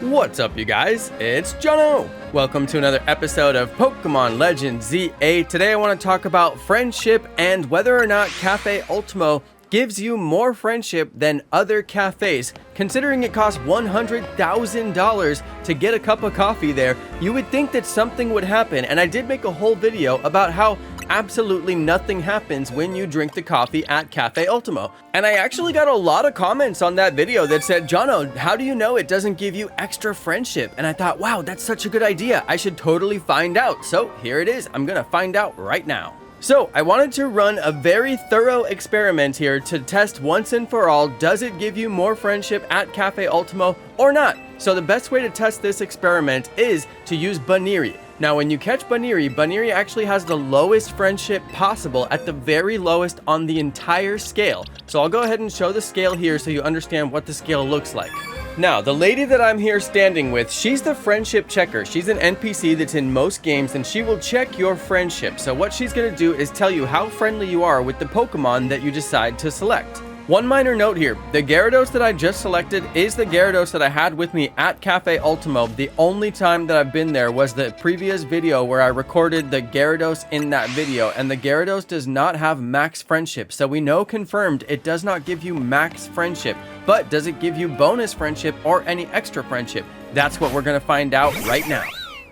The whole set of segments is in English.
What's up, you guys? It's Jonno! Welcome to another episode of Pokemon Legends ZA. Today I want to talk about friendship and whether or not Cafe Ultimo gives you more friendship than other cafes. Considering it costs $100,000 to get a cup of coffee there, you would think that something would happen, and I did make a whole video about how absolutely nothing happens when you drink the coffee at Cafe Ultimo. And I actually got a lot of comments on that video that said, Jonno, how do you know it doesn't give you extra friendship? And I thought, wow, that's such a good idea. I should totally find out. So here it is. I'm gonna find out right now. So I wanted to run a very thorough experiment here to test once and for all, does it give you more friendship at Cafe Ultimo or not? So the best way to test this experiment is to use Buneary. Now, when you catch Buneary, Buneary actually has the lowest friendship possible at the very lowest on the entire scale. So I'll go ahead and show the scale here so you understand what the scale looks like. Now, the lady that I'm here standing with, she's the Friendship Checker. She's an NPC that's in most games, and she will check your friendship. So what she's going to do is tell you how friendly you are with the Pokemon that you decide to select. One minor note here, the Gyarados that I just selected is the Gyarados that I had with me at Cafe Ultimo. The only time that I've been there was the previous video where I recorded the Gyarados in that video, and the Gyarados does not have max friendship. So we know confirmed it does not give you max friendship, but does it give you bonus friendship or any extra friendship? That's what we're going to find out right now.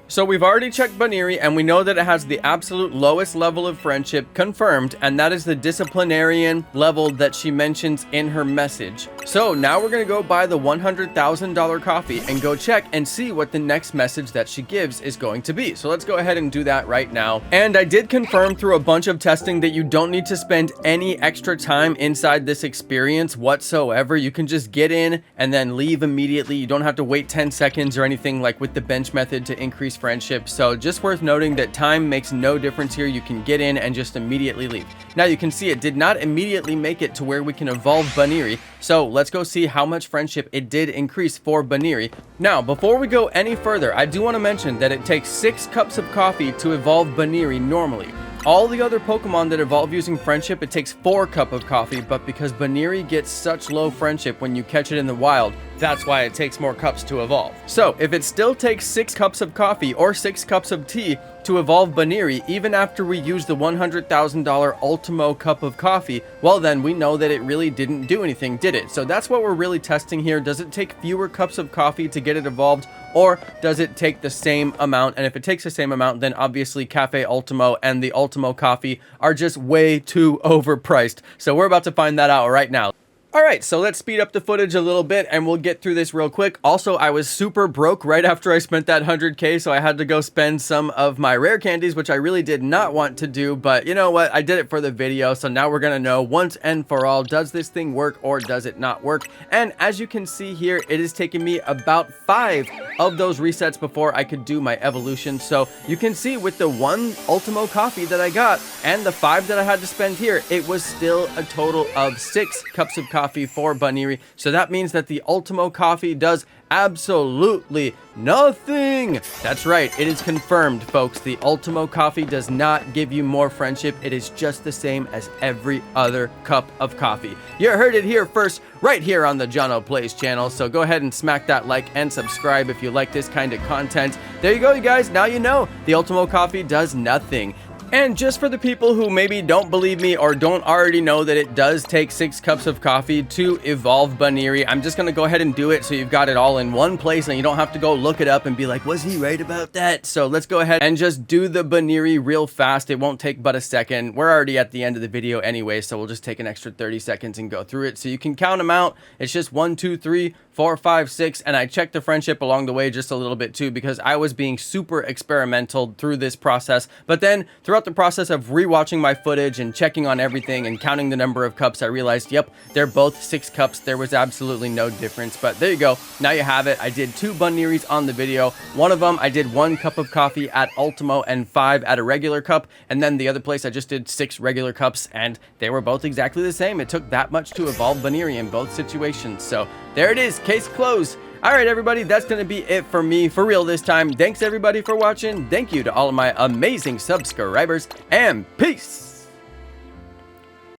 So we've already checked Buneary, and we know that it has the absolute lowest level of friendship confirmed, and that is the disciplinarian level that she mentions in her message. So now we're going to go buy the $100,000 coffee and go check and see what the next message that she gives is going to be. So let's go ahead and do that right now. And I did confirm through a bunch of testing that you don't need to spend any extra time inside this experience whatsoever. You can just get in and then leave immediately. You don't have to wait 10 seconds or anything like with the bench method to increase friendship. So just worth noting that time makes no difference here. You can get in and just immediately leave. Now you can see it did not immediately make it to where we can evolve Buneary. So let's go see how much friendship it did increase for Buneary. Now, before we go any further, I do want to mention that it takes 6 cups of coffee to evolve Buneary normally. All the other Pokemon that evolve using friendship, it takes 4 cups of coffee, but because Buneary gets such low friendship when you catch it in the wild, that's why it takes more cups to evolve. So if it still takes 6 cups of coffee or 6 cups of tea to evolve Buneary, even after we use the $100,000 Ultimo cup of coffee, well then we know that it really didn't do anything, did it? So that's what we're really testing here. Does it take fewer cups of coffee to get it evolved, or does it take the same amount? And if it takes the same amount, then obviously Cafe Ultimo and the Ultimo coffee are just way too overpriced. So we're about to find that out right now. Alright, so let's speed up the footage a little bit and we'll get through this real quick. Also, I was super broke right after I spent that 100K, so I had to go spend some of my rare candies, which I really did not want to do, but you know what? I did it for the video, so now we're gonna know once and for all, does this thing work or does it not work? And as you can see here, it has taken me about 5 of those resets before I could do my evolution. So you can see with the 1 Ultimo coffee that I got and the 5 that I had to spend here, it was still a total of 6 cups of coffee for Buneary. So that means that the Ultimo coffee does absolutely nothing. That's right, it is confirmed, folks. The Ultimo coffee does not give you more friendship. It is just the same as every other cup of coffee. You heard it here first, right here on the Jonno Plays channel. So go ahead and smack that like and subscribe if you like this kind of content. There you go, you guys. Now you know the Ultimo coffee does nothing. And just for the people who maybe don't believe me or don't already know that it does take 6 cups of coffee to evolve Buneary, I'm just going to go ahead and do it so you've got it all in one place and you don't have to go look it up and be like, was he right about that? So let's go ahead and just do the Buneary real fast. It won't take but a second. We're already at the end of the video anyway, so we'll just take an extra 30 seconds and go through it. So you can count them out. It's just 1, 2, 3, 4, 5, 6, and I checked the friendship along the way just a little bit too because I was being super experimental through this process. But then throughout the process of rewatching my footage and checking on everything and counting the number of cups, I realized, yep, they're both 6 cups. There was absolutely no difference, but there you go. Now you have it. I did 2 Bunearys on the video. One of them, I did 1 cup of coffee at Ultimo and 5 at a regular cup, and then the other place I just did 6 regular cups, and they were both exactly the same. It took that much to evolve Buneary in both situations. So there it is, case closed. Alright everybody, that's going to be it for me, for real this time. Thanks everybody for watching. Thank you to all of my amazing subscribers, and peace!